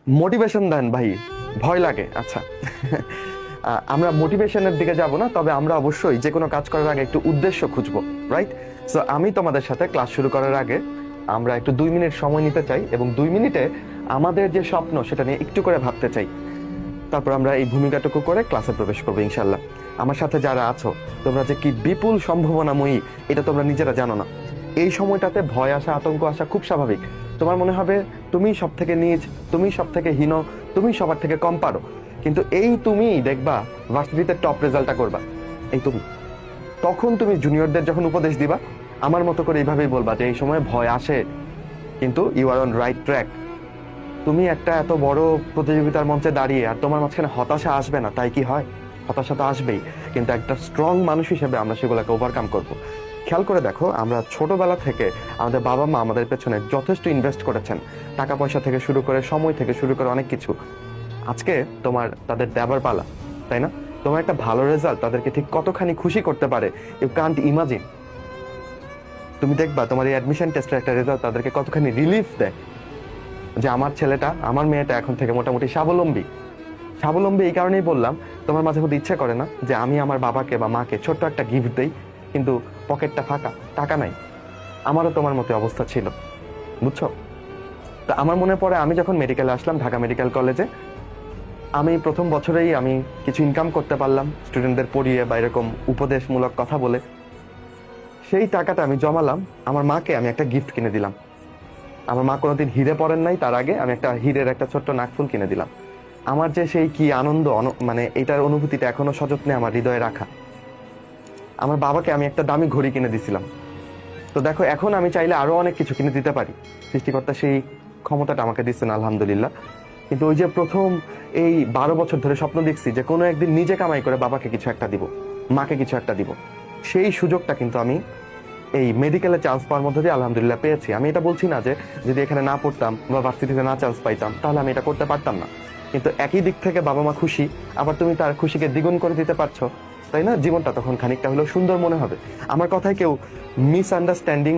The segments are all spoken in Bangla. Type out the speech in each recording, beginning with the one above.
মোটিভেশন দেন ভাই, ভয় লাগে। আচ্ছা আমরা মোটিভেশনের দিকে যাব না, তবে আমরা অবশ্যই যে কোনো কাজ করার আগে একটু উদ্দেশ্য খুঁজবো, রাইট? সো আমি তোমাদের সাথে ক্লাস শুরু করার আগে আমরা একটু 2 মিনিট সময় নিতে চাই, এবং 2 মিনিটে আমাদের যে স্বপ্ন সেটা নিয়ে একটু করে ভাবতে চাই। তারপর আমরা এই ভূমিকাটুকু করে ক্লাসে প্রবেশ করবো ইনশাল্লাহ। আমার সাথে যারা আছো, তোমরা যে কি বিপুল সম্ভাবনাময়ী এটা তোমরা নিজেরা জানো না। এই সময়টাতে ভয় আসা, আতঙ্ক আসা খুব স্বাভাবিক। তোমার মনে হবে তুমি সব থেকে নীচ, তুমি সব থেকে হীন, তুমি সবার থেকে কম পারো। কিন্তু এই তুমি দেখবা ভার্সিটিতে টপ রেজাল্টটা করবা, এই তুমি। তখন তুমি জুনিয়রদের যখন উপদেশ দিবা, আমার মতো করে এইভাবেই বলবা যে এই সময় ভয় আসে, কিন্তু you are on right track. তুমি একটা এত বড় প্রতিযোগিতার মঞ্চে দাঁড়িয়ে আর তোমার মাঝখানে হতাশা আসবে না, তাই কি হয়? হতাশা তো আসবেই, কিন্তু একটা স্ট্রং মানুষ হিসেবে আমরা সেগুলোকে ওভারকাম করব। খেয়াল করে দেখো, আমরা ছোটবেলা থেকে আমাদের বাবা মা আমাদের পেছনে যথেষ্ট ইনভেস্ট করেছেন, টাকা পয়সা থেকে শুরু করে, সময় থেকে শুরু করে অনেক কিছু। আজকে তোমার তাদের দেবার পালা, তাই না? তোমার একটা ভালো রেজাল্ট তাদেরকে ঠিক কতখানি খুশি করতে পারে, ইউ কান্ট ইমাজিন। তুমি দেখবা তোমার এই অ্যাডমিশন টেস্টের একটা রেজাল্ট তাদেরকে কতখানি রিলিফ দেয়, যে আমার ছেলেটা, আমার মেয়েটা এখন থেকে মোটামুটি স্বাবলম্বী। স্বাবলম্বী এই কারণেই বললাম, তোমার মাঝে মধ্যে ইচ্ছে করে না যে আমি আমার বাবাকে বা মাকে ছোট্ট একটা গিফট দেই, কিন্তু পকেটটা ফাঁকা, টাকা নাই? আমারও তোমার মতো অবস্থা ছিল, বুঝছো? তো আমার মনে পড়ে আমি যখন মেডিকেলে আসলাম, ঢাকা মেডিকেল কলেজে, আমি প্রথম বছরেই আমি কিছু ইনকাম করতে পারলাম স্টুডেন্টদের পড়িয়ে বা এরকম উপদেশমূলক কথা বলে। সেই টাকাটা আমি জমালাম, আমার মাকে আমি একটা গিফট কিনে দিলাম। আমার মা কোনোদিন হিরে পরেন নাই, তার আগে আমি একটা হীরের একটা ছোট্ট নাকফুল কিনে দিলাম। আমার যে সেই কি আনন্দ, মানে এটার অনুভূতিটা এখনো সযত্নে আমার হৃদয়ে রাখা। আমার বাবাকে আমি একটা দামি ঘড়ি কিনে দিছিলাম। তো দেখো, এখন আমি চাইলে আরো অনেক কিছু কিনে দিতে পারি, সৃষ্টিকর্তা সেই ক্ষমতাটা আমাকে দিচ্ছেন, আলহামদুলিল্লাহ। কিন্তু ওই যে প্রথম এই 12 বছর ধরে স্বপ্ন দেখছি যে কোনো একদিন নিজে কামাই করে বাবাকে কিছু একটা দিব, মাকে কিছু একটা দিব, সেই সুযোগটা কিন্তু আমি এই মেডিকেলে চান্স পাওয়ার মধ্যে দিয়ে আলহামদুলিল্লাহ পেয়েছি। আমি এটা বলছি না যে যদি এখানে না পড়তাম বা ভার্সিটিতে না চান্স পাইতাম তাহলে আমি এটা করতে পারতাম না। কিন্তু একই দিক থেকে বাবা মা খুশি, আবার তুমি তার খুশিকে দ্বিগুণ করে দিতে পারছো, তাই না? জীবনটা তখন খানিকটা হলেও সুন্দর মনে হবে। আমার কথায় কেউ মিসআন্ডারস্ট্যান্ডিং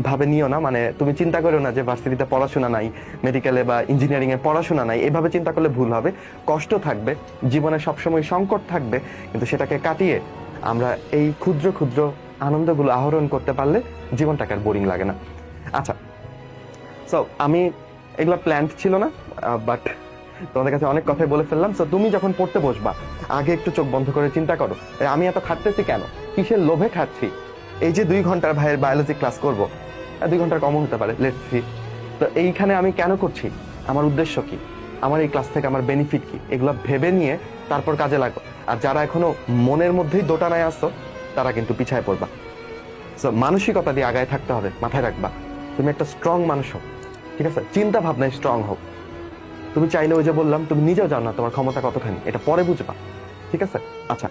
ভাবে নিও না, মানে তুমি চিন্তা করো না যে ভার্সিটিতে পড়াশোনা নাই, মেডিকেলে বা ইঞ্জিনিয়ারিং এ পড়াশোনা নাই, এভাবে চিন্তা করলে ভুল হবে। কষ্ট থাকবে, জীবনে সবসময় সংকট থাকবে, কিন্তু সেটাকে কাটিয়ে আমরা এই ক্ষুদ্র ক্ষুদ্র আনন্দগুলো আহরণ করতে পারলে জীবনটাকে আর বোরিং লাগে না। আচ্ছা, সো আমি এগুলো প্ল্যান ছিল না, বাট তোমাদের কাছে অনেক কথাই বলে ফেললাম। সো তুমি যখন পড়তে বসবা, আগে একটু চোখ বন্ধ করে চিন্তা করো, আমি এত খাটতেছি কেন, কিসের লোভে খাচ্ছি? এই যে 2 ঘন্টার ভাইয়ের বায়োলজি ক্লাস করব, 2 ঘন্টার কমও হতে পারে, লেটস সি। তো এইখানে আমি কেন করছি, আমার উদ্দেশ্য কি, আমার এই ক্লাস থেকে আমার বেনিফিট কি, এগুলো ভেবে নিয়ে তারপর কাজে লাগো। আর যারা এখনো মনের মধ্যেই দোটানায় আসছো, তারা কিন্তু পিছায় পড়বা। সো মানসিকতা দিয়ে আগায় থাকতে হবে, মাথায় রাখবা তুমি একটা স্ট্রং মানুষ হও, ঠিক আছে? চিন্তা ভাবনায় স্ট্রং হও। তুমি চাইলে, ওই যে বললাম, তুমি নিজেও জানো না তোমার ক্ষমতা কতখানি, এটা পরে বুঝবা, ঠিক আছে? আচ্ছা।